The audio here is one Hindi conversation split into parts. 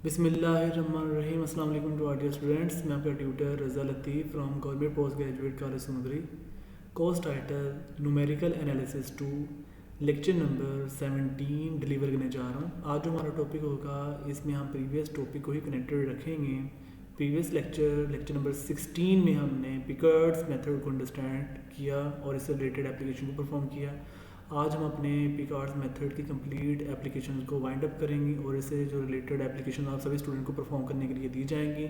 बिस्मिल्लाहिर्रहमानिर्रहीम। अस्सलाम वालेकुम टू डियर स्टूडेंट्स। मैं आपका tutor Raza Latif from government post graduate college Sumgari. Course title numerical analysis 2, lecture number 17 deliver करने जा रहा हूँ। आज जो हमारा टॉपिक होगा इसमें हम प्रीवियस टॉपिक को ही कनेक्टेड रखेंगे। प्रीवियस लेक्चर नंबर 16 में हमने पिकार्ड्स मेथड को अंडरस्टैंड किया और इससे रिलेटेड एप्लीकेशन को परफॉर्म किया। आज हम अपने पिकार्ड्स मेथड की कंप्लीट एप्लीकेशन को वाइंड अप करेंगे और इससे जो रिलेटेड एप्लीकेशन आप सभी स्टूडेंट को परफॉर्म करने के लिए दी जाएंगी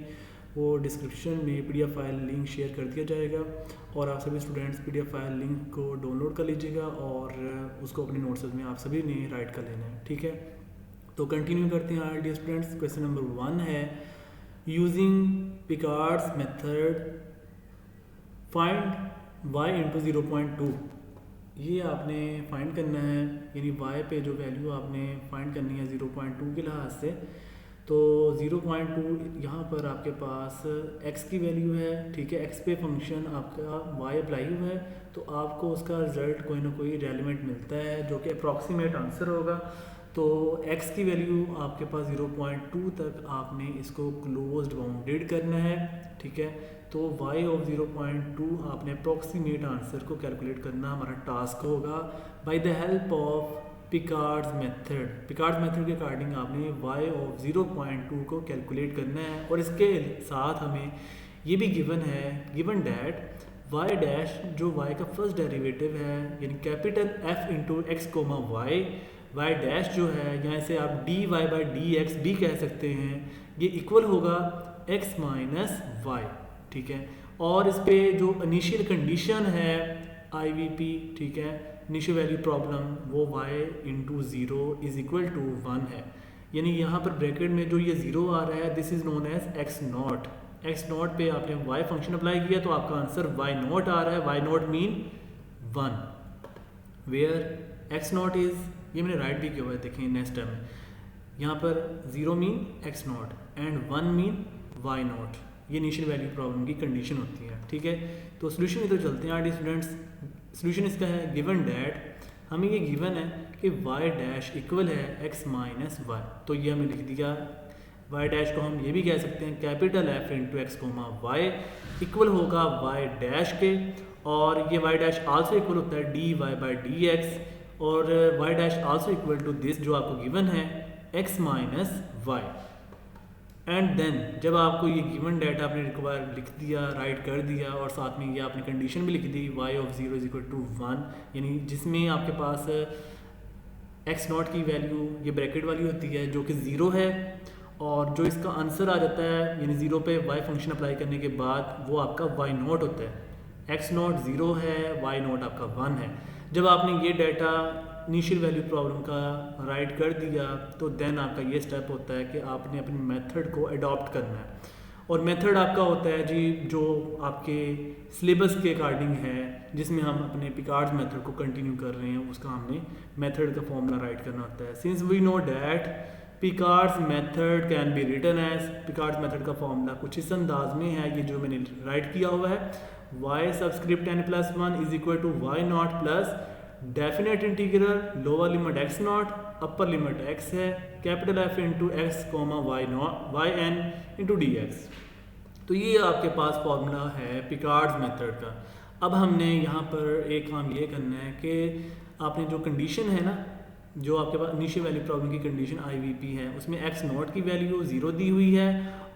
वो डिस्क्रिप्शन में पीडीएफ फाइल लिंक शेयर कर दिया जाएगा और आप सभी स्टूडेंट्स पीडीएफ फाइल लिंक को डाउनलोड कर लीजिएगा और उसको अपने नोट्स में आप सभी ने राइट कर लेना है। ठीक है, तो कंटिन्यू करते हैं डियर स्टूडेंट्स। क्वेश्चन नंबर 1 है, using Picard's method find y into 0.2। ये आपने फाइंड करना है, यानी y पे जो वैल्यू आपने फाइंड करनी है 0.2 के लिहाज से। तो 0.2 यहाँ पर आपके पास x की वैल्यू है। ठीक है, x पे फंक्शन आपका y अप्लाई हुआ है तो आपको उसका रिजल्ट कोई ना कोई रेलिवेंट मिलता है जो कि अप्रॉक्सीमेट आंसर होगा। तो x की वैल्यू आपके पास 0.2 तक आपने इसको क्लोज्ड बाउंडेड करना है। ठीक है, तो y ऑफ 0.2 आपने अप्रॉक्सीमेट आंसर को कैलकुलेट करना हमारा टास्क होगा bye the help of Picard's method. Picard's method के अकॉर्डिंग आपने y ऑफ 0.2 को कैलकुलेट करना है और इसके साथ हमें ये भी गिवन डैट y डैश जो y का फर्स्ट डेरिवेटिव है यानी capital F into x comma y dash जो है यहाँ से आप dy बाई dx भी कह सकते हैं, ये इक्वल होगा x माइनस y। ठीक है, और इस पे जो इनिशियल कंडीशन है IVP, ठीक है, इनिशियल वैल्यू प्रॉब्लम, वो y into 0 is equal to 1 है। यानी यहाँ पर ब्रैकेट में जो ये 0 आ रहा है this is known as x naught पे आपने y फंक्शन अप्लाई किया तो आपका आंसर y नॉट आ रहा है। y naught mean 1 where x naught is, ये मैंने राइट भी किया हुआ है, देखें नेक्स्ट टाइम यहाँ पर 0 mean x not and 1 mean y not. ये इनिशियल वैल्यू प्रॉब्लम की कंडीशन होती है। ठीक है, तो सोल्यूशन इधर चलते हैं आर्ट स्टूडेंट्स। सोल्यूशन इसका है गिवन डैट, हमें ये गिवन है कि y डैश इक्वल है x माइनस वाई। तो ये हमें लिख दिया, y डैश को हम ये भी कह सकते हैं capital F into x comma y equal होगा y डैश के, और ये y डैश आल्सो इक्वल होता है dy बाई dx, और y dash also equal to this जो आपको गिवन है x minus y. And then जब आपको ये गिवन डाटा आपने रिक्वायर लिख दिया, राइट कर दिया, और साथ में ये आपने कंडीशन भी लिख दी y of 0 is equal to 1, यानी जिसमें आपके पास x नॉट की वैल्यू ये ब्रैकेट वाली होती है जो कि 0 है, और जो इसका आंसर आ जाता है यानी 0 पे y फंक्शन अप्लाई करने के बाद वो आपका y नॉट होता है। x नॉट 0 है, y नॉट आपका 1 है। जब आपने ये डाटा इनिशियल वैल्यू प्रॉब्लम का राइट कर दिया तो देन आपका ये स्टेप होता है कि आपने अपनी मेथड को अडॉप्ट करना है, और मेथड आपका होता है जी जो आपके सिलेबस के अकॉर्डिंग है, जिसमें हम अपने पिकार्ड्स मेथड को कंटिन्यू कर रहे हैं, उसका हमने मेथड का फॉर्मूला राइट करना होता है। Since we know that Picard's method can be written as, Picard's method का फॉर्मूला कुछ इस अंदाज में है, ये जो मैंने राइट किया हुआ है, y subscript n plus 1 is equal to y not plus definite integral lower limit x naught, upper limit x है, capital F into x comma y n into d x. तो ये आपके पास फॉर्मूला है पिकार्ड्स मेथड का। अब हमने यहाँ पर एक काम ये करना है कि आपने जो कंडीशन है ना, जो आपके पास इनिशियल वैल्यू प्रॉब्लम की कंडीशन IVP है, उसमें x नॉट की वैल्यू 0 दी हुई है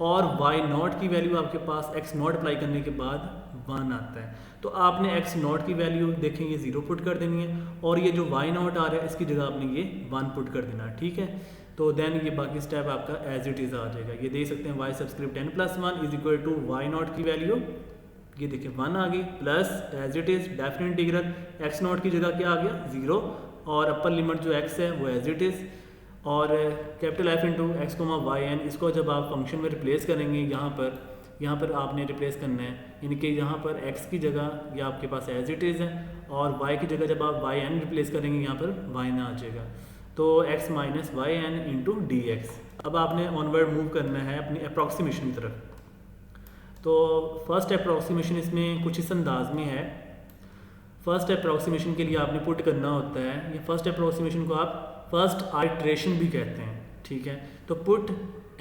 और y नॉट की वैल्यू आपके पास x नॉट अप्लाई करने के बाद 1 आता है। तो आपने x नॉट की वैल्यू देखें ये 0 पुट कर देनी है, और ये जो y नॉट आ रहा है इसकी जगह आपने ये 1 पुट कर देना। ठीक है, तो देन ये बाकी स्टेप आपका एज इट इज़ आ जाएगा। ये देख सकते हैं y subscript n plus 1 is equal to y not की वैल्यू, ये देखिए 1 आ गई, plus as it is definite integral x naught की जगह क्या आ गया 0, और अपर लिमिट जो x है वो एज इट इज़, और capital F into x comma y n, इसको जब आप फंक्शन में रिप्लेस करेंगे यहाँ पर आपने रिप्लेस करना है, यानी कि यहाँ पर x की जगह ये आपके पास एज इट इज़ है, और y की जगह जब आप वाई एन रिप्लेस करेंगे यहाँ पर वाई एन आ जाएगा, तो x minus y n into d x. अब आपने ऑनवर्ड मूव करना है अपनी अप्रॉक्सीमेशन की तरफ। तो फर्स्ट अप्रॉक्सीमेशन इसमें कुछ इस अंदाज में है। फर्स्ट अप्रॉक्सीमेशन के लिए आपने पुट करना होता है, ये फर्स्ट अप्रॉक्सीमेशन को आप फर्स्ट आइट्रेशन भी कहते हैं। ठीक है। तो put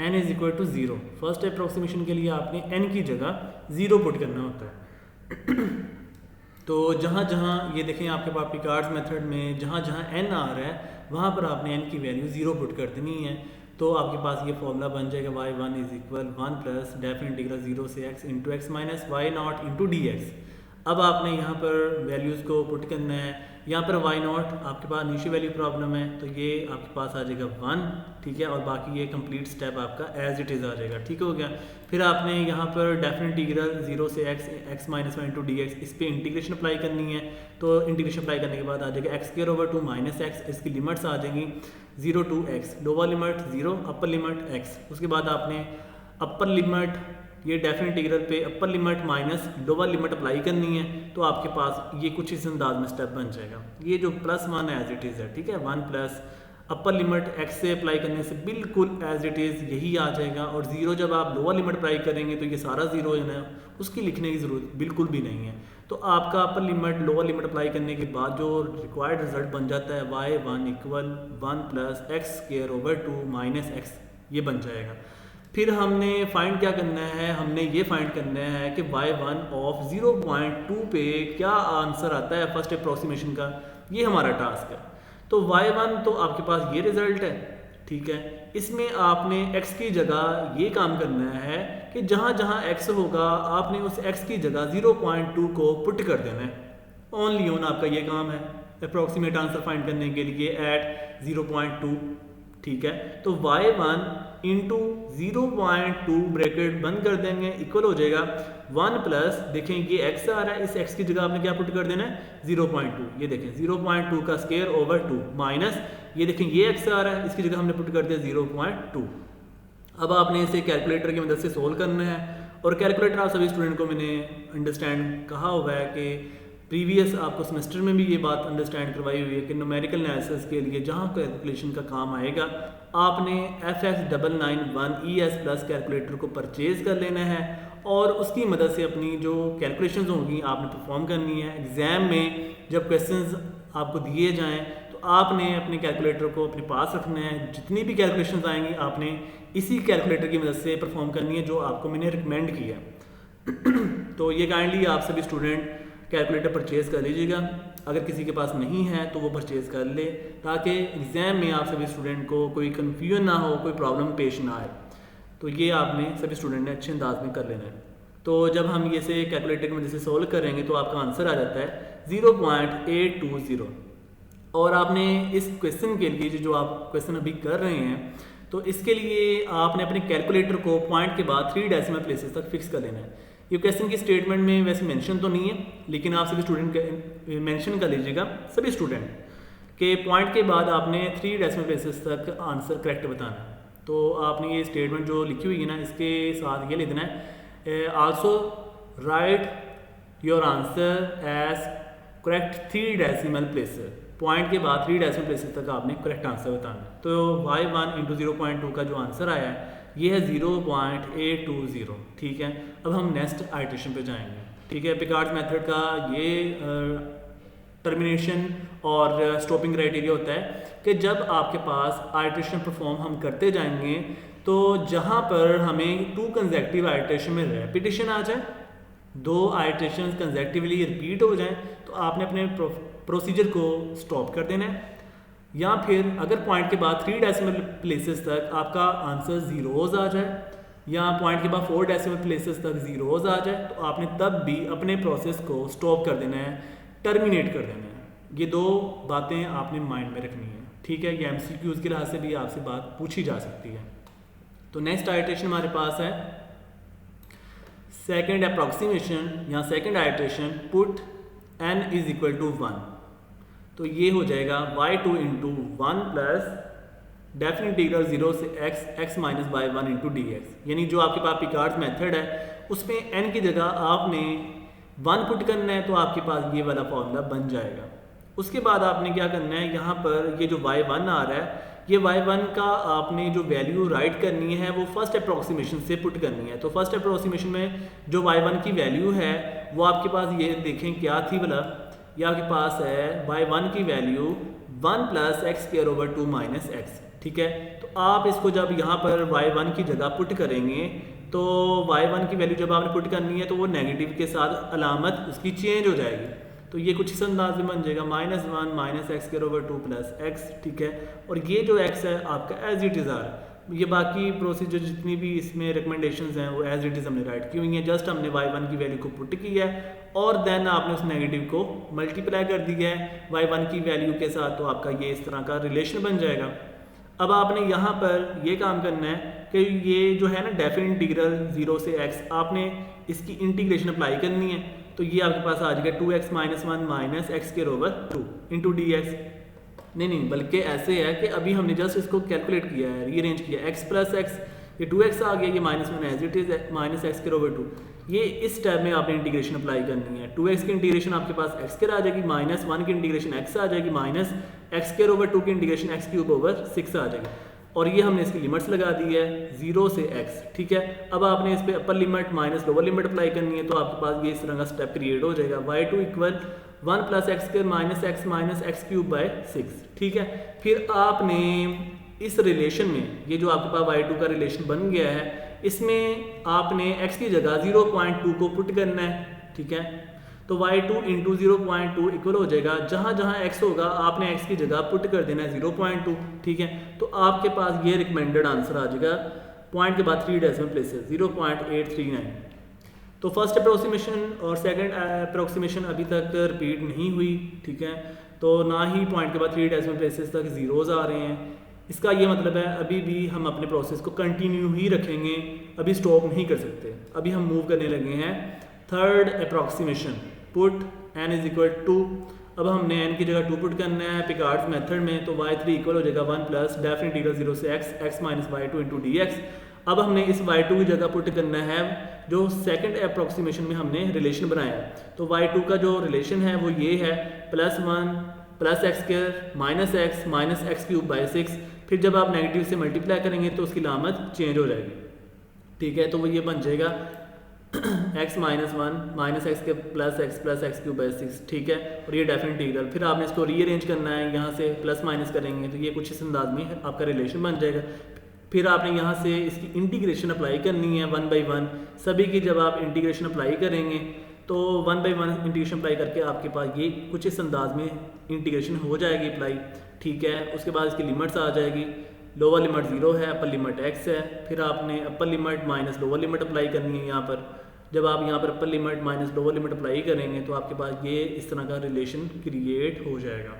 n is equal to 0, first approximation के लिए आपने n की जगह 0 पुट करना होता है। तो जहाँ जहाँ ये देखें आपके पास पिकार्ड्स मेथड में जहाँ जहाँ n आ रहा है वहाँ पर आपने n की वैल्यू 0 पुट कर देनी है। तो आपके पास ये फॉर्मूला बन जाएगा y1 is equal 1 plus definite integral 0 से x into x minus y naught into d x. अब आपने यहाँ पर वैल्यूज़ को पुट करना है। यहाँ पर वाई नॉट आपके पास इनिशियल वैल्यू प्रॉब्लम है तो ये आपके पास आ जाएगा 1, ठीक है, और बाकी ये कंप्लीट स्टेप आपका एज इट इज़ आ जाएगा, ठीक हो गया। फिर आपने यहाँ पर डेफिनेट इंटीग्रल 0 से x minus one into d x, इस पर इंटीग्रेशन अप्लाई करनी है। तो इंटीग्रेशन अप्लाई करने के बाद आ जाएगा x square over 2 minus x, इसकी लिमिट्स आ जाएंगी 0 to x, lower limit 0, upper limit x। उसके बाद आपने अपर लिमिट ये डेफिनेट इंटीग्रल पे upper limit minus lower limit apply करनी है। तो आपके पास ये कुछ इस अंदाज में स्टेप बन जाएगा। ये जो +1 एज इट इज़ है, ठीक है, 1 प्लस अपर लिमिट x से अप्लाई करने से बिल्कुल एज इट इज़ यही आ जाएगा। और 0 जब आप लोअर लिमिट अप्लाई करेंगे तो ये सारा 0 है ना, उसकी लिखने की ज़रूरत बिल्कुल भी नहीं है। तो आपका upper limit lower limit apply करने के बाद जो रिक्वायर्ड रिजल्ट बन जाता है y1 equal 1 plus x square over 2 minus x, ये बन जाएगा। फिर हमने फाइंड क्या करना है, हमने ये फाइंड करना है कि y1 ऑफ 0.2 पे क्या आंसर आता है फर्स्ट अप्रोक्सीमेशन का, ये हमारा टास्क है। तो y1 तो आपके पास ये रिजल्ट है, ठीक है। इसमें आपने x की जगह ये काम करना है कि जहाँ जहाँ x होगा आपने उस x की जगह 0.2 को पुट कर देना है। ओनली ऑन आपका ये काम है अप्रोक्सीमेट आंसर फाइंड करने के लिए एट 0.2, ठीक है। तो y1 इंटू 0.2 ब्रैकेट बंद कर देंगे, इक्वल हो जाएगा 1 प्लस, देखें ये x आ रहा है, इस x की जगह आपने क्या पुट कर देना है 0.2, ये देखें 0.2 का स्क्वायर ओवर 2 माइनस ये देखें ये x आ रहा है, इसकी जगह हमने पुट कर दिया 0.2। अब आपने इसे कैलकुलेटर की मदद से सोल्व करना है। और कैलकुलेटर आप सभी स्टूडेंट को मैंने अंडरस्टैंड कहा हुआ है कि प्रीवियस आपको सेमेस्टर में भी ये बात अंडरस्टैंड करवाई हुई है कि न्यूमेरिकल एनालिसिस के लिए जहाँ कैलकुलेशन का काम आएगा आपने FX991 ES प्लस कैलकुलेटर को परचेज़ कर लेना है और उसकी मदद से अपनी जो कैलकुलेशंस होंगी आपने परफॉर्म करनी है। एग्ज़ाम में जब क्वेश्चंस आपको दिए जाएं तो आपने अपने कैलकुलेटर को अपने पास रखना है। जितनी भी कैलकुलेशंस आएंगी आपने इसी कैलकुलेटर की मदद से परफॉर्म करनी है जो आपको मैंने रिकमेंड किया। तो ये काइंडली आप सभी स्टूडेंट कैलकुलेटर परचेज़ कर लीजिएगा। अगर किसी के पास नहीं है तो वो परचेज़ कर ले ताकि एग्ज़ाम में आप सभी स्टूडेंट को कोई कन्फ्यूजन ना हो, कोई प्रॉब्लम पेश ना आए। तो ये आपने सभी स्टूडेंट ने अच्छे अंदाज में कर लेना है। तो जब हम ये से कैलकुलेटर की मदद से सोल्व करेंगे तो आपका आंसर आ जाता है 0.820। और आपने इस क्वेश्चन के लिए जो आप क्वेश्चन अभी कर रहे हैं तो इसके लिए आपने अपने कैलकुलेटर को पॉइंट के बाद 3 डेसिमल प्लेसेस तक फिक्स कर लेना है। ये क्वेश्चन की स्टेटमेंट में वैसे मेंशन तो नहीं है लेकिन आप सभी स्टूडेंट मेंशन कर लीजिएगा सभी स्टूडेंट के पॉइंट के बाद आपने 3 डेसिमल प्लेसेस तक आंसर करेक्ट बताना है। तो आपने ये स्टेटमेंट जो लिखी हुई है ना इसके साथ ये लिखना है also write your answer as correct 3 decimal places. Point के बाद 3 डेसिमल प्लेसेस तक आपने करेक्ट आंसर बताना है। तो y1 इंटू 0.2 का जो आंसर आया है ये है 0.820, ठीक है। अब हम नेक्स्ट आइटरेशन पे जाएंगे, ठीक है। पिकार्ड्स मेथड का ये टर्मिनेशन और स्टॉपिंग क्राइटेरिया होता है कि जब आपके पास आइटरेशन परफॉर्म हम करते जाएंगे तो जहाँ पर हमें 2 कंसेक्टिव आइटरेशन में रेपिटेशन आ जाए, 2 आइटरेशन कंसेक्टिवली रिपीट हो जाएं तो आपने अपने प्रोसीजर को स्टॉप कर देना है। या फिर अगर पॉइंट के बाद 3 डेसिमल प्लेसेस तक आपका आंसर ज़ीरोज़ आ जाए या पॉइंट के बाद 4 डेसिमल प्लेसेस तक ज़ीरोज़ आ जाए तो आपने तब भी अपने प्रोसेस को स्टॉप कर देना है, टर्मिनेट कर देना है। ये 2 बातें आपने माइंड में रखनी है, ठीक है। ये MCQs के लिहाज से भी आपसे बात पूछी जा सकती है। तो नेक्स्ट आइटरेशन हमारे पास है सेकेंड अप्रॉक्सीमेशन या second iteration put n is equal to 1। तो ये हो जाएगा y2 into 1 plus definite integral 0 से x minus by 1 into d x. यानी जो आपके पास पिकार्ड्स मेथड है उसमें n की जगह आपने 1 पुट करना है तो आपके पास ये वाला फॉर्मूला बन जाएगा। उसके बाद आपने क्या करना है, यहाँ पर ये जो y1 आ रहा है ये y1 का आपने जो वैल्यू राइट करनी है वो फर्स्ट अप्रोक्सीमेशन से पुट करनी है। तो फर्स्ट अप्रोक्सीमेशन में जो y1 की वैल्यू है वो आपके पास ये देखें क्या थी वाला, ये आपके पास है y1 की value 1 plus x square over 2 minus x, ठीक है। तो आप इसको जब यहाँ पर y1 की जगह पुट करेंगे तो y1 की वैल्यू जब आपने पुट करनी है तो वो नेगेटिव के साथ अलामत उसकी चेंज हो जाएगी। तो ये कुछ इस अंदाज में बन जाएगा -1 minus x square over 2 plus x, ठीक है। और ये जो x है आपका एज इट इज़ आ रहा है। ये बाकी प्रोसीजर जितनी भी इसमें रिकमेंडेशंस हैं वो एज इट इज़ हमने राइट की हुई हैं। जस्ट हमने y1 की वैल्यू को पुट किया है और देन आपने उस नेगेटिव को मल्टीप्लाई कर दिया है y1 की वैल्यू के साथ, तो आपका ये इस तरह का रिलेशन बन जाएगा। अब आपने यहाँ पर ये काम करना है कि ये जो है ना डेफिनेट इंटीग्रल 0 से x, आपने इसकी इंटीग्रेशन अप्लाई करनी है। तो ये आपके पास आ जाएगा 2x minus 1 minus x square over 2 into d x. नहीं बल्कि ऐसे है कि अभी हमने जस्ट इसको कैलकुलेट किया है, रीअरेंज किया, x प्लस एक्स, ये 2x आ गया, ये -1 as it is minus x square over 2। ये इस स्टेप में आपने इंटीग्रेशन अप्लाई करनी है। 2x की इंटीग्रेशन आपके पास x स्क्वायर आ जाएगी, -1 की इंटीग्रेशन x आ जाएगी, माइनस एक्स स्क्वायर ओवर 2 की इंटीग्रेशन x क्यूब ओवर 6 आ जाएगी। और ये हमने इसकी लिमिट्स लगा दी है 0 से x, ठीक है। अब आपने इस पे upper limit minus lower limit apply करनी है, तो आपके पास ये इस तरह का स्टेप क्रिएट हो जाएगा, y2 equal 1 plus x square minus x cube by 6, ठीक है। फिर आपने इस रिलेशन में ये जो आपके पास y2 का रिलेशन बन गया है, इसमें आपने x की जगह 0.2 को पुट करना है, ठीक है। तो y2 इंटू 0.2 इक्वल हो जाएगा, जहाँ जहाँ x होगा आपने x की जगह पुट कर देना है 0.2, ठीक है। तो आपके पास ये रिकमेंडेड आंसर आ जाएगा पॉइंट के बाद 3 डेसिमल प्लेसेस 0.839। तो फर्स्ट अप्रोक्सीमेशन और सेकंड अप्रोक्सीमेशन अभी तक रिपीट नहीं हुई, ठीक है। तो ना ही पॉइंट के बाद 3 डेसिमल प्लेसेस तक जीरोज आ रहे हैं। इसका ये मतलब है अभी भी हम अपने प्रोसेस को कंटिन्यू ही रखेंगे, अभी स्टॉप नहीं कर सकते। अभी हम मूव करने लगे हैं third approximation, put n is equal to, अब हमने n की जगह 2 पुट करना है पिकार्ड्स मेथड में, तो y3 इक्वल हो जाएगा 1 प्लस डेफिनेट इंटीग्रल 0 से x minus y2 into d x. अब हमने इस y2 की जगह पुट करना है जो सेकंड अप्रोक्सीमेशन में हमने रिलेशन बनाया है। तो y2 का जो रिलेशन है वो ये है +1 plus x square minus x cube by 6। फिर जब आप नेगेटिव से मल्टीप्लाई करेंगे तो उसकी लामत चेंज हो जाएगी, ठीक है। तो वो ये बन जाएगा x माइनस 1 माइनस एक्स के प्लस एक्स क्यूब बाई 6, ठीक है। और ये डेफिनेट इंटीग्रल, फिर आपने इसको रीअरेंज करना है, यहाँ से प्लस माइनस करेंगे तो ये कुछ इस अंदाज में आपका रिलेशन बन जाएगा। फिर आपने यहाँ से इसकी इंटीग्रेशन अप्लाई करनी है 1 बाई 1 सभी की। जब आप इंटीग्रेशन अप्लाई करेंगे तो 1 बाई 1 इंटीग्रेशन अप्लाई करके आपके पास ये कुछ इस अंदाज में इंटीग्रेशन हो जाएगी अप्लाई, ठीक है। उसके बाद इसकी लिमिट्स आ जाएगी, लोअर लिमिट 0 है, अपर लिमिट x है। फिर आपने upper limit minus lower limit apply करनी है यहाँ पर। जब आप यहाँ पर अपर limit minus lower limit apply करेंगे तो आपके पास ये इस तरह का रिलेशन क्रिएट हो जाएगा।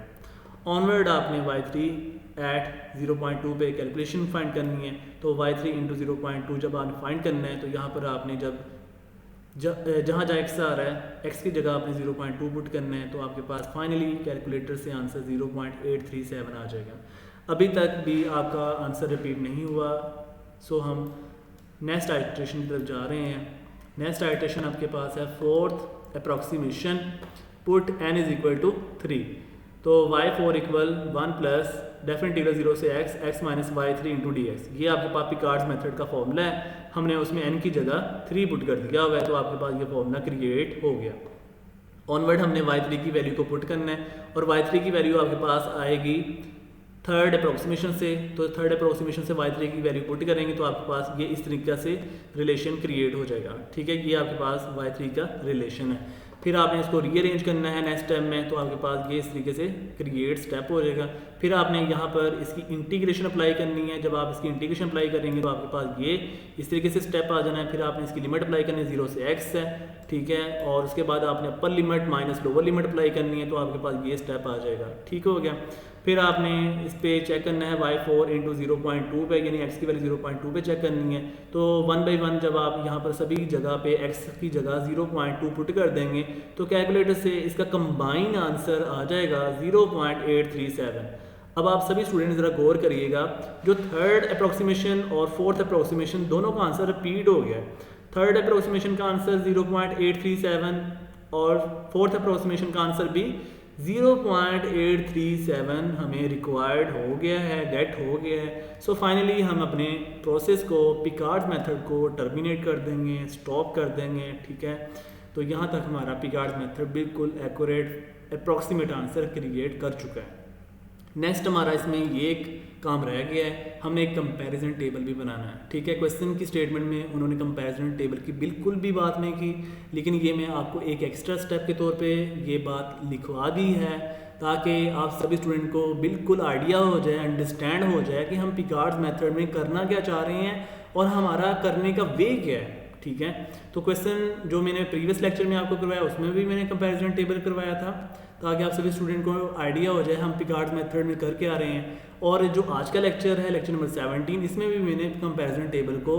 ऑनवर्ड आपने y3 एट 0.2 पे कैलकुलेशन फाइंड करनी है, तो y3 इंटू 0.2 जब आपने फाइंड करना है तो यहाँ पर आपने जहाँ x आ रहा है x की जगह आपने 0.2 पुट करना है, तो आपके पास फाइनली कैलकुलेटर से आंसर 0.837 आ जाएगा। अभी तक भी आपका आंसर रिपीट नहीं हुआ, सो हम नेक्स्ट आइट्रेशन की तरफ जा रहे हैं। नेक्स्ट आइट्रेशन आपके पास है fourth approximation, put n is equal to 3। तो y4 equal 1 plus definite integral 0 से x minus y3 into d x. ये आपके पास पिकार्ड्स मेथड का फॉर्मूला है, हमने उसमें n की जगह 3 पुट कर दिया हुआ है, तो आपके पास ये फॉर्मूला क्रिएट हो गया। ऑनवर्ड हमने y3 की वैल्यू को पुट करना है और y3 की वैल्यू आपके पास आएगी थर्ड अप्रोक्सीमेशन से। तो थर्ड अप्रोक्सीमेशन से y3 की वैल्यू पुट करेंगे तो आपके पास ये इस तरीके से रिलेशन क्रिएट हो जाएगा, ठीक है। ये आपके पास y3 का रिलेशन है। फिर आपने इसको रीअरेंज करना है नेक्स्ट स्टेप में, तो आपके पास ये इस तरीके से क्रिएट स्टेप हो जाएगा। फिर आपने यहाँ पर इसकी इंटीग्रेशन अप्लाई करनी है। जब आप इसकी इंटीग्रेशन अप्लाई करेंगे तो आपके पास ये इस तरीके से स्टेप आ जाना है। फिर आपने इसकी लिमिट अप्लाई करनी है 0 से x है, ठीक है। और उसके बाद आपने upper limit minus lower limit apply करनी है, तो आपके पास ये स्टेप आ जाएगा, ठीक हो गया। फिर आपने इस पे चेक करना है y4 इंटू 0.2 पे, यानी x की वैल्यू 0.2 पे चेक करनी है। तो 1 बाई 1 जब आप यहाँ पर सभी जगह पे x की जगह 0.2 पुट कर देंगे तो कैलकुलेटर से इसका कंबाइन आंसर आ जाएगा 0.837। अब आप सभी स्टूडेंट ज़रा गौर करिएगा, जो थर्ड अप्रोक्सीमेशन और फोर्थ अप्रोक्सीमेशन दोनों का आंसर रिपीट हो गया है। थर्ड अप्रोक्सीमेशन का आंसर 0.837 और फोर्थ अप्रोक्सीमेशन का आंसर भी 0.837 हमें रिक्वायर्ड हो गया है, गेट हो गया है। सो फाइनली हम अपने प्रोसेस को पिकार्ड्स मेथड को टर्मिनेट कर देंगे, स्टॉप कर देंगे, ठीक है। तो यहाँ तक हमारा पिकार्ड्स मेथड बिल्कुल एक्यूरेट अप्रॉक्सीमेट आंसर क्रिएट कर चुका है। नेक्स्ट हमारा इसमें ये एक काम रह गया है, हमने एक कंपैरिजन टेबल भी बनाना है। ठीक है, क्वेश्चन की स्टेटमेंट में उन्होंने कंपैरिजन टेबल की बिल्कुल भी बात नहीं की, लेकिन ये मैं आपको एक एक्स्ट्रा स्टेप के तौर पे ये बात लिखवा दी है ताकि आप सभी स्टूडेंट को बिल्कुल आइडिया हो जाए, अंडरस्टैंड हो जाए कि हम पिकार्ड्स मेथड में करना क्या चाह रहे हैं और हमारा करने का वे क्या है। ठीक है, तो क्वेश्चन जो मैंने प्रीवियस लेक्चर में आपको करवाया उसमें भी मैंने कंपैरिजन टेबल करवाया था ताकि आप सभी स्टूडेंट को आइडिया हो जाए हम पिकार्ड्स मेथड में करके आ रहे हैं। और जो आज का लेक्चर है, लेक्चर नंबर 17, इसमें भी मैंने कंपैरिजन टेबल को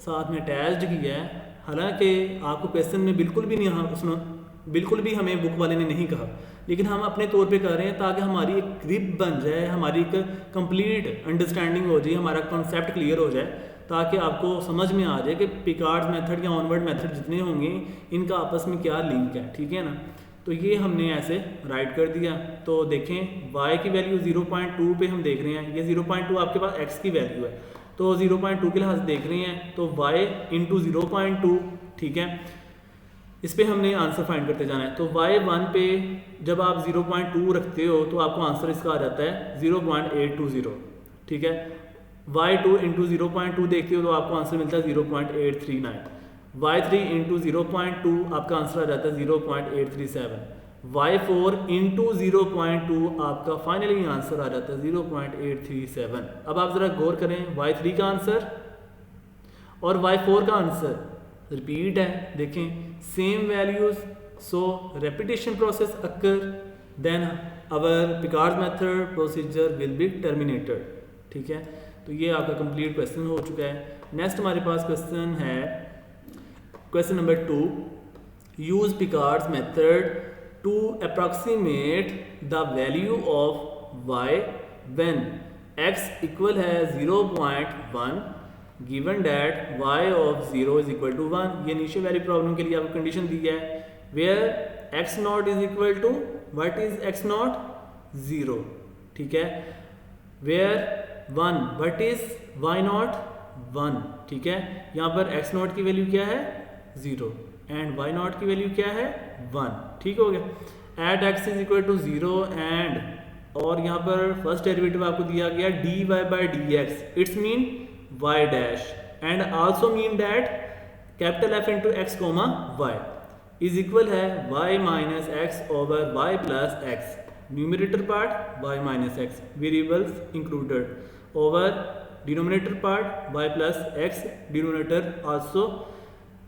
साथ में अटैच्ड किया है। हालांकि आपको क्वेश्चन में बिल्कुल भी हमें बुक वाले ने नहीं कहा, लेकिन हम अपने तौर पे कर रहे हैं ताकि हमारी एक ग्रिप बन जाए, हमारी एक कंप्लीट अंडरस्टैंडिंग हो जाए, हमारा कॉन्सेप्ट क्लियर हो जाए, ताकि आपको समझ में आ जाए कि पिकार्ड्स मेथड या ऑनवर्ड मेथड जितने होंगे इनका आपस में क्या लिंक है। ठीक है ना, तो ये हमने ऐसे राइट कर दिया। तो देखें y की वैल्यू 0.2 पे हम देख रहे हैं, ये 0.2 आपके पास x की वैल्यू है, तो 0.2 के लिहाज देख रहे हैं तो y इंटू 0.2। ठीक है, इस पे हमने आंसर फाइंड करते जाना है। तो y1 पे जब आप 0.2 रखते हो तो आपको आंसर इसका आ जाता है 0.820। ठीक है, y2 इंटू 0.2 देखते हो तो आपको आंसर मिलता है 0.839। y3 इंटू 0.2 आपका आंसर आ जाता है 0.837। y4 इंटू 0.2 आपका फाइनली आंसर आ जाता है 0.837। अब आप ज़रा गौर करें, y3 का आंसर और y4 का आंसर रिपीट है। देखें, same values, so repetition process occur, then our Picard's method procedure will be terminated. ठीक है, तो ये आपका कंप्लीट क्वेश्चन हो चुका है। नेक्स्ट हमारे पास क्वेश्चन है question number 2, use Picard's method to approximate the value of y when x equal है 0.1 given that y of 0 is equal to 1। ये इनिशियल वैल्यू प्रॉब्लम के लिए आपको कंडीशन दी है where x naught is equal to what is x naught 0। ठीक है, where 1 what is y naught 1। ठीक है, यहाँ पर x नॉट की वैल्यू क्या है 0 एंड y नॉट की वैल्यू क्या है 1। ठीक हो गया, at x is equal to 0 and, और यहाँ पर फर्स्ट डेरिवेटिव आपको दिया गया dy by dx, it's mean y dash and also mean that capital F into x comma y is equal है y minus x over y plus x, numerator part y minus x, variables included, over denominator part y plus x, denominator also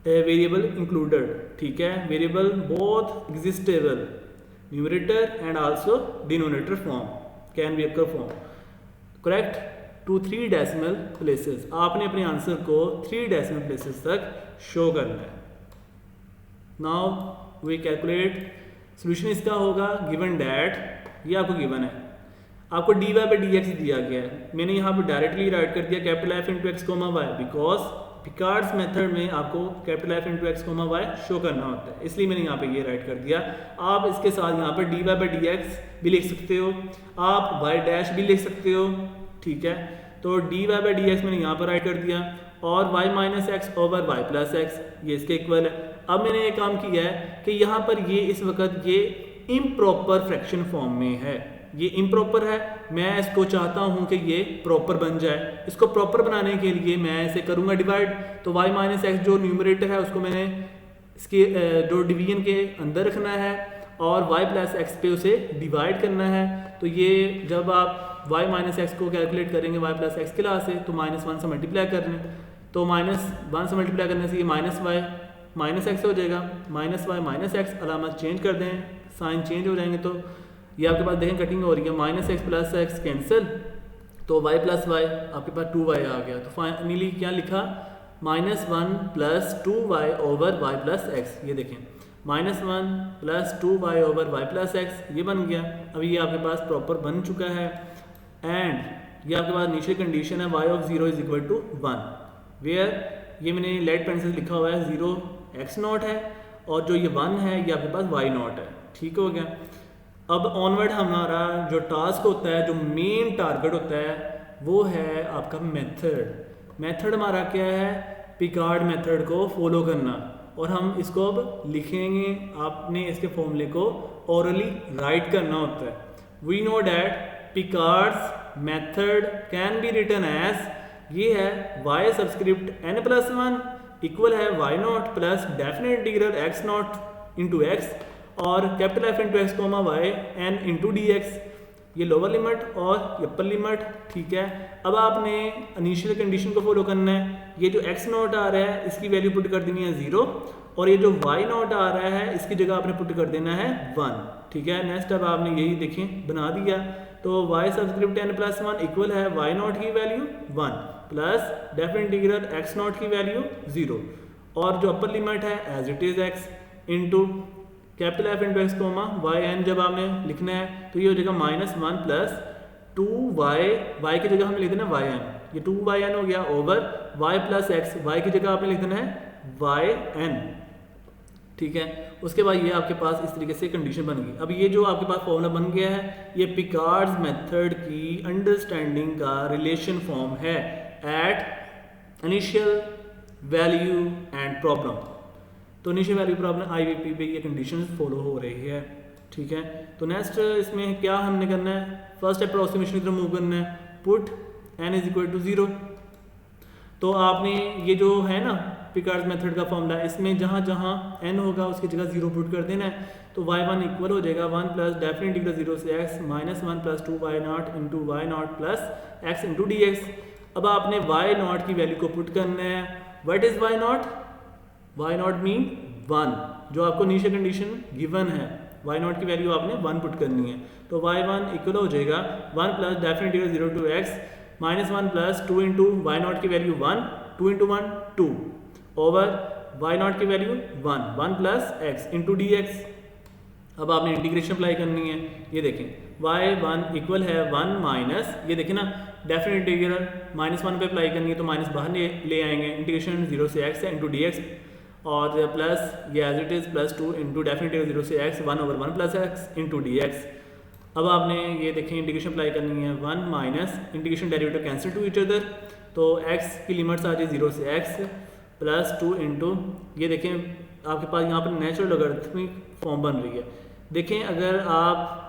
variable included. ठीक है, variable both existable, numerator and also denominator form can be occur form correct to 3 decimal places. आपने अपने आंसर को 3 डेसिमल प्लेसेस तक शो करना है। नाउ वी कैलकुलेट, सोल्यूशन इसका होगा गिवन डैट, ये आपको गिवन है, आपको dy बाई dx दिया गया है, मैंने यहाँ पर डायरेक्टली राइट कर दिया capital F into x comma y, because Picard's method में आपको capital F into x comma y show करना होता है, इसलिए मैंने यहाँ पे ये राइट कर दिया। आप इसके साथ यहाँ पर dy बाई dx भी लिख सकते हो, आप y डैश भी लिख सकते हो। ठीक है, तो dy बाई dx मैंने यहाँ पर राइट कर दिया और y minus x over y plus x, ये इसके इक्वल है। अब मैंने ये काम किया है कि यहाँ पर ये इस वक्त ये इम्प्रॉपर फ्रैक्शन फॉर्म में है, ये इम्प्रॉपर है, मैं इसको चाहता हूँ कि ये प्रॉपर बन जाए। इसको प्रॉपर बनाने के लिए मैं इसे करूँगा डिवाइड, तो y माइनस एक्स जो न्यूमरेटर है उसको मैंने इसके जो डिवीजन के अंदर रखना है और y प्लस एक्स पे उसे डिवाइड करना है। तो ये जब आप y माइनस एक्स को कैलकुलेट करेंगे y प्लस एक्स के लास्ट से, तो -1 से मल्टीप्लाई करना है, तो -1 से मल्टीप्लाई करने से ये माइनस y माइनस एक्स हो जाएगा, माइनस y माइनस एक्स, अलामत चेंज कर दें, साइन चेंज हो जाएंगे, तो ये आपके पास देखें कटिंग हो रही है, minus x plus x cancel, तो y प्लस वाई आपके पास 2y आ गया। तो फाइनली क्या लिखा, -1 plus 2y over y plus x, ये देखें -1 plus 2y over y plus x, ये बन गया। अभी ये आपके पास प्रॉपर बन चुका है एंड ये आपके पास नीचे कंडीशन है y of 0 is equal to 1, where ये मैंने लेड पेन से लिखा हुआ है 0 x नॉट है और जो ये 1 है ये आपके पास y नॉट है। ठीक हो गया। अब ऑनवर्ड हमारा जो टास्क होता है, जो मेन टारगेट होता है, वो है आपका मेथड। मेथड हमारा क्या है, पिकार्ड मेथड को फॉलो करना, और हम इसको अब लिखेंगे। आपने इसके फॉर्मूले को ओरली राइट करना होता है। We know that Picard's method can be written as, ये है y subscript n plus one equal है y not plus definite integral x not into x और capital F into x comma y n into d x, ये लोअर लिमिट और ये अपर लिमिट, ठीक है। अब आपने इनिशियल कंडीशन को फॉलो करना है, ये जो x नॉट आ रहा है इसकी वैल्यू पुट कर देनी है 0 और ये जो y नॉट आ रहा है इसकी जगह आपने पुट कर देना है 1, ठीक है। नेक्स्ट अब आपने यही देखें बना दिया, तो y subscript n plus one equal है y नॉट की value 1 plus definite integral x naught की वैल्यू 0 और जो अपर लिमिट है as it is x into capital F into x comma y n जब आपने लिखना है तो ये हो जाएगा -1 प्लस 2y की जगह हमें लिख देना वाई एन, ये 2yn हो गया over y plus x, y की जगह आपने लिख देना है वाई एन, ठीक है। उसके बाद ये आपके पास इस तरीके से कंडीशन बन गई। अब ये जो आपके पास फॉर्मूला बन गया है ये पिकार्ड्स मेथड की अंडरस्टैंडिंग का रिलेशन फॉर्म है at initial value and problem. तो इनिशियल वैल्यू प्रॉब्लम IVP पे ये कंडीशन फॉलो हो रही है, ठीक है। तो नेक्स्ट इसमें क्या हमने करना है, फर्स्ट अप्रोक्सीमेशन की तरफ मूव करना है, put n is equal to 0। तो आपने ये जो है ना पिकार्ड्स मेथड का फॉर्मूला, इसमें जहाँ जहाँ n होगा उसकी जगह 0 पुट कर देना है। तो y1 इक्वल हो जाएगा 1 प्लस डेफिनेट इंटीग्रल 0 से x -1 plus 2y naught into y naught plus x into d x. अब आपने y नॉट की वैल्यू को पुट करना है। What is y naught? y naught mean 1, जो आपको नीचे कंडीशन गिवन है y नॉट की वैल्यू आपने 1 पुट करनी है। तो y1 इक्वल हो जाएगा 1 plus definite integral 0 to x -1 plus 2 into y not की value 1, 2 into 1 2 over y not की value 1 plus x into d x. अब आपने इंटीग्रेशन अप्लाई करनी है, ये देखें y1 इक्वल है 1 माइनस, ये देखें ना डेफिनेट इंटीग्रल -1 पे अप्लाई करनी है तो माइनस बाहर ले आएंगे, इंटीग्रेशन 0 से x है इंटू डी एक्स और प्लस ये as it is plus 2 into definite integral 0 से x 1 over 1 plus x into d x. अब आपने ये देखें इंटीग्रेशन अप्लाई करनी है 1 minus integration derivative cancel to each other, तो x की लिमिट्स आ जाए 0 से x प्लस 2 इंटू, ये देखें आपके पास यहाँ पर नेचुरल लॉगरिथमिक फॉर्म बन रही है। देखें अगर आप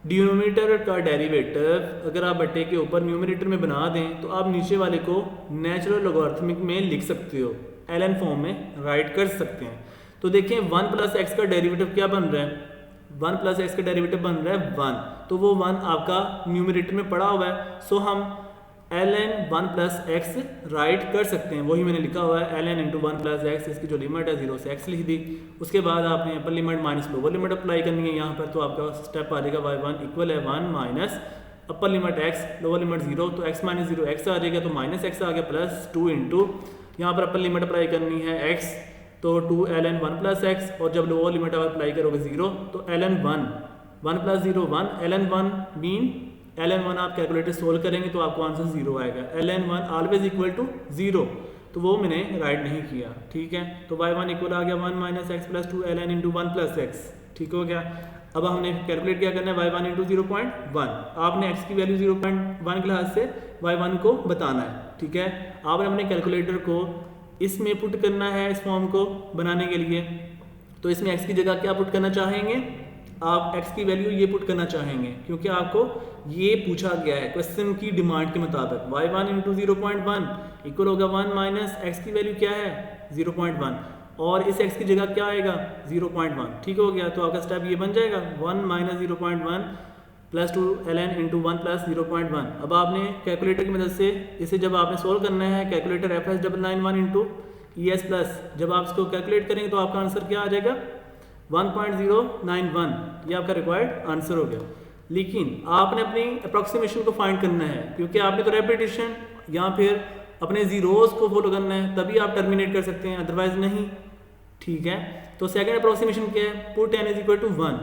डिनोमिनेटर का डेरिवेटिव अगर आप बट्टे के ऊपर न्यूमरेटर में बना दें तो आप नीचे वाले को नेचुरल लॉगरिथमिक में लिख सकते हो, ln फॉर्म में राइट कर सकते हैं। तो देखें 1 प्लस एक्स का डेरिवेटिव क्या बन रहा है, 1 प्लस एक्स का डेरिवेटिव बन रहा है 1, तो वो 1 आपका न्यूमरेटर में पड़ा हुआ है, सो हम ln 1 प्लस एक्स राइट कर सकते हैं, वही मैंने लिखा हुआ है ln इंटू 1 प्लस एक्स, इसकी जो लिमिट है 0 से x लिख दी। उसके बाद आपने upper limit minus lower limit apply करनी है यहाँ पर, तो आपका स्टेप आ जाएगा y1 इक्वल है 1 माइनस अपर लिमिट x लोअर लिमिट 0, तो x माइनस 0 x आ जाएगा, तो माइनस x आ गया प्लस 2 इंटू यहाँ पर अपर लिमिट अप्लाई करनी है x, तो 2 ln 1 प्लस x और जब लोअर लिमिट आप अप्लाई करोगे 0 तो ln 1 plus 0 1 ln 1 mean ln 1 आप कैलकुलेटर सोल्व करेंगे तो आपको आंसर 0 आएगा। ln 1 ऑलवेज इक्वल टू 0, तो वो मैंने राइट नहीं किया, ठीक है। तो y1 इक्वल आ गया 1 minus x plus 2 ln into 1 plus x, ठीक हो गया। अब हमने कैलकुलेट क्या करना है y1 इंटू 0.1, आपने x की वैल्यू 0.1 के लिहाज से y1 को बताना है, ठीक है। आपने अपने कैलकुलेटर को इसमें पुट करना है इस फॉर्म को बनाने के लिए, तो इसमें x की जगह क्या पुट करना चाहेंगे आप, x की वैल्यू ये पुट करना चाहेंगे क्योंकि आपको ये पूछा गया है क्वेश्चन की डिमांड के मुताबिक। y1 इंटू 0.1 इक्वल होगा 1 माइनस x की वैल्यू क्या है 0.1 और इस x की जगह क्या आएगा 0.1, ठीक हो गया। तो आपका स्टेप ये बन जाएगा 1 minus 0.1 plus 2 ln into 1 plus 0.1। अब आपने कैलकुलेटर की मदद से इसे जब आपने सोल्व करना है, calculator FS991 into ES plus, जब आप इसको कैलकुलेट करेंगे तो आपका आंसर क्या आ जाएगा 1.091, ये आपका रिक्वायर्ड आंसर हो गया। लेकिन आपने अपनी अप्रॉक्सीमेशन को फाइंड करना है क्योंकि आपने तो रेपिटेशन या फिर अपने जीरोस को फॉलो करना है, तभी आप टर्मिनेट कर सकते हैं, अदरवाइज नहीं, ठीक है। तो सेकंड अप्रॉक्सीमेशन क्या है, put n is equal to 1,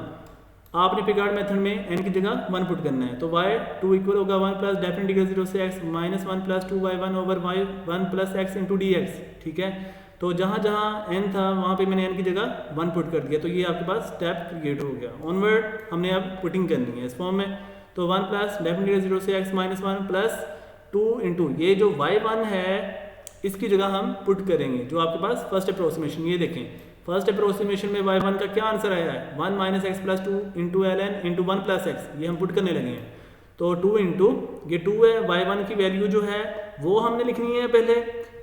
आपने पिकार्ड मेथड में n की जगह 1 पुट करना है, तो y2 इक्वल होगा 1 प्लस डेफिनेट इंटीग्रल 0 से x minus 1 plus 2y1 over y1 plus x into d x, ठीक है। तो जहाँ जहाँ n था वहाँ पे मैंने n की जगह 1 पुट कर दिया, तो ये आपके पास स्टेप क्रिएट हो गया। ऑनवर्ड हमने अब पुटिंग करनी है इस फॉर्म में, तो 1 प्लस डेफिनेट 0 से x माइनस 1 प्लस 2 इंटू ये जो y1 है इसकी जगह हम पुट करेंगे, जो आपके पास फर्स्ट अप्रोक्सीमेशन, ये देखें फर्स्ट अप्रोक्सीमेशन में y1 का क्या आंसर आया है 1 minus x plus 2 into ln into 1 plus x, ये हम पुट करने लगे हैं। तो 2 इंटू ये 2 है, y1 की वैल्यू जो है वो हमने लिखनी है पहले,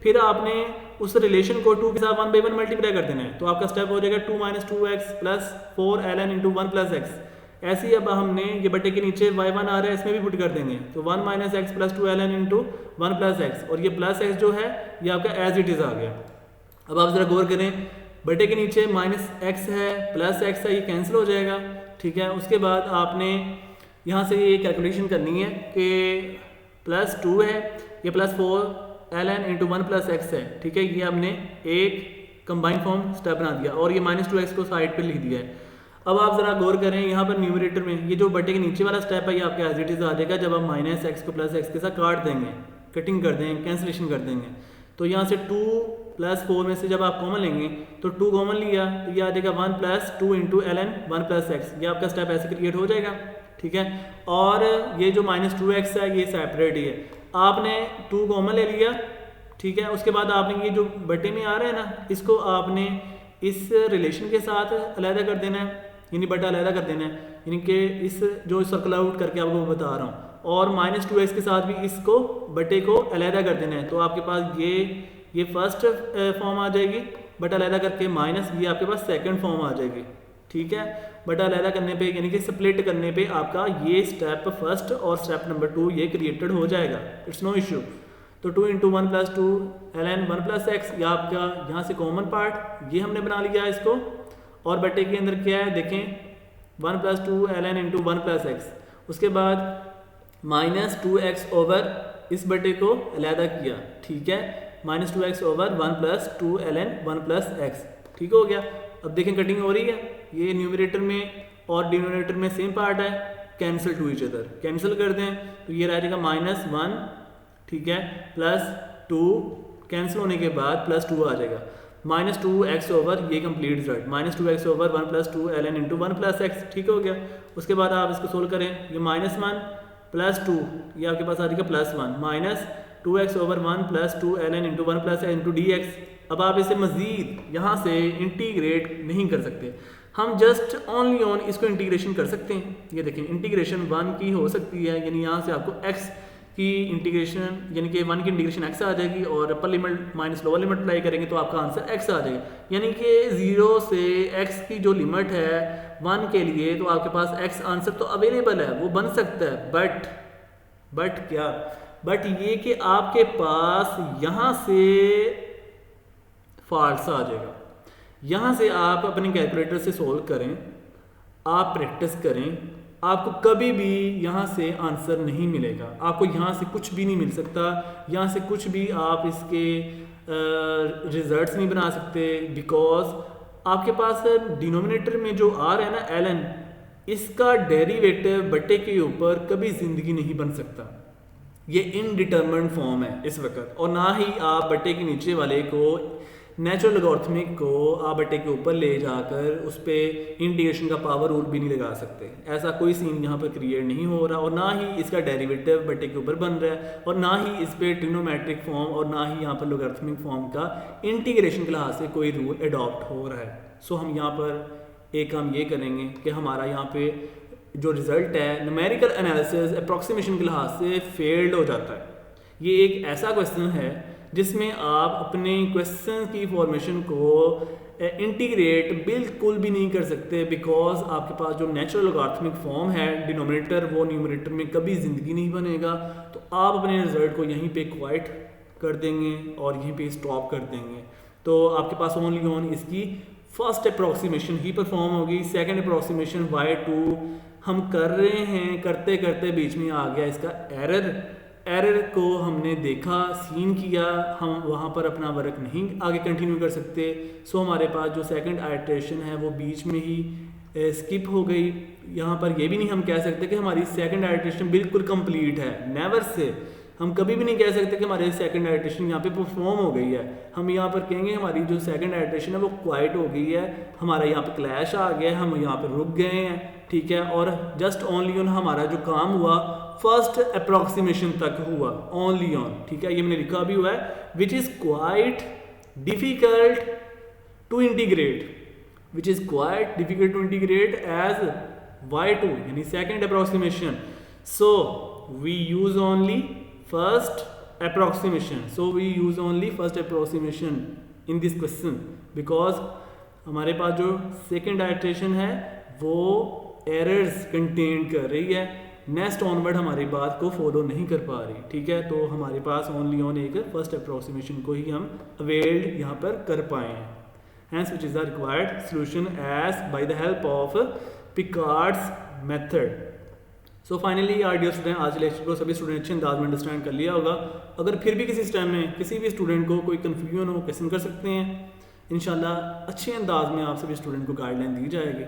फिर आपने उस रिलेशन को 2 के साथ 1 बाई 1 मल्टीप्लाई कर देना है। तो आपका स्टेप हो जाएगा 2 minus 2x plus 4ln into 1 plus x. ऐसे ही अब हमने ये बटे के नीचे y1 आ रहा है, इसमें भी पुट कर देंगे, तो 1 minus x plus 2ln into 1 plus x, और ये प्लस एक्स जो है ये आपका एज इट इज़ आ गया। अब आप ज़रा गौर करें, बटे के नीचे माइनस एक्स है प्लस एक्स है, ये कैंसिल हो जाएगा, ठीक है। उसके बाद आपने यहाँ से ये कैलकुलेशन करनी है कि प्लस 2 है, ये plus 4ln into 1 plus x है, ठीक है। ये हमने एक कंबाइंड फॉर्म स्टेप बना दिया और ये माइनस 2x को साइड पे लिख दिया है। अब आप ज़रा गौर करें, यहाँ पर न्यूमरेटर में ये जो बटे के नीचे वाला स्टेप है ये आपके एज इट इज़ आ जाएगा जब आप माइनस एक्स को प्लस एक्स के साथ काट देंगे, कटिंग कर देंगे, कैंसिलेशन कर देंगे। तो यहाँ से 2 प्लस 4 में से जब आप कॉमन लेंगे तो 2 कॉमन लिया तो ये आ जाएगा 1 plus 2 into ln 1 plus x, ये आपका स्टेप ऐसे क्रिएट हो जाएगा, ठीक है। और ये जो माइनस 2x है ये सेपरेट ही है, आपने 2 कॉमन ले लिया, ठीक है। उसके बाद आपने ये जो बटे में आ रहा है ना, इसको आपने इस रिलेशन के साथ अलहदा कर देना है, यानी बटा अलहदा कर देना है, यानी कि इस जो सर्कल आउट करके आपको बता रहा हूँ, और माइनस 2x के साथ भी इसको बटे को अलहदा कर देना है। तो आपके पास ये फर्स्ट फॉर्म आ जाएगी बटा अलहदा करके, माइनस ये आपके पास सेकंड फॉर्म आ जाएगी, ठीक है। बटा अलहदा करने पे यानी कि स्प्लिट करने पे आपका ये स्टेप फर्स्ट और स्टेप नंबर 2 ये क्रिएटेड हो जाएगा, इट्स नो इशू। तो 2 into 1 plus 2 ln 1 plus x, या आपका यहाँ से कॉमन पार्ट ये हमने बना लिया इसको, और बटे के अंदर क्या है देखें 1 plus 2 ln into 1 plus x. उसके बाद माइनस 2x ओवर इस बटे को अलहदा किया, ठीक है, minus 2x over 1 plus 2 ln 1 plus x, ठीक हो गया। अब देखें कटिंग हो रही है, ये न्यूमरेटर में और डिनोमिनेटर में सेम पार्ट है, cancel to each other, cancel कर दें तो ये रह जाएगा माइनस 1, ठीक है, प्लस 2, कैंसिल होने के बाद प्लस 2 आ जाएगा, माइनस 2x ओवर ये complete result, minus 2x over 1 plus 2 ln into 1 plus x, ठीक हो गया। उसके बाद आप इसको सोल्व करें, ये माइनस 1 प्लस 2 ये आपके पास आ जाएगा plus 1, minus 2x over 1 plus 2 ln into 1 plus into dx। अब आप इसे मज़ीद यहाँ से इंटीग्रेट नहीं कर सकते, हम जस्ट ओनली ऑन इसको इंटीग्रेशन कर सकते हैं। ये देखें इंटीग्रेशन 1 की हो सकती है, यानी यहाँ से आपको x की इंटीग्रेशन यानी कि 1 की इंटीग्रेशन x आ जाएगी, और अपर limit minus lower limit apply करेंगे तो आपका आंसर x आ जाएगा, यानी कि 0 से x की जो लिमिट है 1 के लिए, तो आपके पास x आंसर तो अवेलेबल है, वो बन सकता है। बट क्या, बट ये कि आपके पास यहाँ से फॉल्स आ जाएगा। यहाँ से आप अपने कैलकुलेटर से सोल्व करें, आप प्रैक्टिस करें, आपको कभी भी यहाँ से आंसर नहीं मिलेगा, आपको यहाँ से कुछ भी नहीं मिल सकता, यहाँ से कुछ भी आप इसके रिजल्ट्स नहीं बना सकते, बिकॉज आपके पास डिनोमिनेटर में जो आ रहा है ना ln, इसका डेरिवेटिव बटे के ऊपर कभी ज़िंदगी नहीं बन सकता, ये इनडिटरमिनेंट फॉर्म है इस वक्त, और ना ही आप बटे के नीचे वाले को नेचुरल लॉगरिथमिक को आप बटे के ऊपर ले जाकर उस पर इंटीग्रेशन का पावर रूल भी नहीं लगा सकते, ऐसा कोई सीन यहाँ पर क्रिएट नहीं हो रहा, और ना ही इसका डेरिवेटिव बटे के ऊपर बन रहा है, और ना ही इस पर ट्रिग्नोमेट्रिक फॉर्म और ना ही यहाँ पर लॉगरिथमिक फॉर्म का इंटीग्रेशन के लिहाज से कोई रूल अडॉप्ट हो रहा है। सो हम यहाँ पर एक काम ये करेंगे कि हमारा यहाँ पे जो रिज़ल्ट है न्यूमेरिकल एनालिसिस अप्रॉक्सीमेशन के लिहाज से फेल्ड हो जाता है। ये एक ऐसा क्वेश्चन है जिसमें आप अपने क्वेश्चन की फॉर्मेशन को इंटीग्रेट बिल्कुल भी नहीं कर सकते, बिकॉज आपके पास जो नेचुरल लॉगरिथमिक फॉर्म है डिनोमिनेटर, वो न्यूमरेटर में कभी ज़िंदगी नहीं बनेगा। तो आप अपने रिजल्ट को यहीं पे क्वाइट कर देंगे और यहीं पे स्टॉप कर देंगे, तो आपके पास ओनली ऑन इसकी फर्स्ट अप्रॉक्सीमेशन ही परफॉर्म होगी। सेकंड अप्रॉक्सीमेशन y2 हम कर रहे हैं, करते करते बीच में आ गया इसका एरर को हमने देखा, सीन किया, हम वहाँ पर अपना वर्क नहीं आगे कंटिन्यू कर सकते। सो हमारे पास जो सेकंड आइट्रेशन है वो बीच में ही स्किप हो गई। यहाँ पर ये भी नहीं हम कह सकते कि हमारी सेकंड आइट्रेशन बिल्कुल कंप्लीट है, नेवर से। हम कभी भी नहीं कह सकते कि हमारी सेकंड आइट्रेशन यहाँ पे परफॉर्म हो गई है। हम यहाँ पर कहेंगे हमारी जो सेकंड आइट्रेशन है वो क्वाइट हो गई है, हमारा यहाँ पे क्लैश आ गया है, हम यहाँ पर रुक गए हैं, ठीक है। और जस्ट ओनली ऑन हमारा जो काम हुआ फर्स्ट अप्रॉक्सीमेशन तक हुआ, ओनली ऑन, ठीक है। ये मैंने लिखा भी हुआ है, which is quite difficult to integrate, as y2 यानी second approximation. So we use only first approximation. So we use only first approximation in this question because हमारे पास जो सेकेंड आइट्रेशन है वो एरर्स कंटेन कर रही है, नेक्स्ट ऑनवर्ड हमारी बात को फॉलो नहीं कर पा रही, ठीक है। तो हमारे पास ओनली ऑन एक फर्स्ट अप्रोक्सीमेशन को ही हम अवेल्ड यहाँ पर कर पाए हैं। Hence which is the required solution as by the help of Picard's method. So finally our dear student, आज लेक्चर को सभी स्टूडेंट अच्छे अंदाज में अंडरस्टैंड कर लिया होगा। अगर फिर भी किसी टाइम में किसी भी स्टूडेंट को कोई कन्फ्यूजन हो, क्वेश्चन कर सकते हैं, इंशाल्लाह अच्छे अंदाज में आप सभी स्टूडेंट को गाइडलाइन दी जाएगी।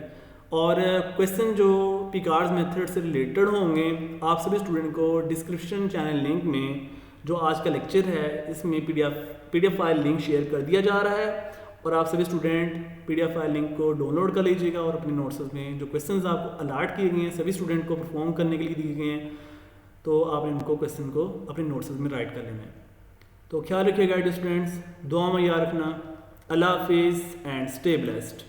और क्वेश्चन जो पिकार्ड्स मेथड से रिलेटेड होंगे आप सभी स्टूडेंट को डिस्क्रिप्शन चैनल लिंक में जो आज का लेक्चर है इसमें पीडीएफ फाइल लिंक शेयर कर दिया जा रहा है और आप सभी स्टूडेंट पीडीएफ फाइल लिंक को डाउनलोड कर लीजिएगा और अपने नोट्स में जो क्वेश्चंस आपको अलॉट किए गए हैं सभी स्टूडेंट को परफॉर्म करने के लिए दिए गए हैं, तो आप इनको क्वेश्चन को अपने नोट्स में राइट कर लेना है। तो ख्याल रखिएगा स्टूडेंट्स, दुआ में याद रखना। अल्लाह हाफिज़ एंड स्टे ब्लेस्ड।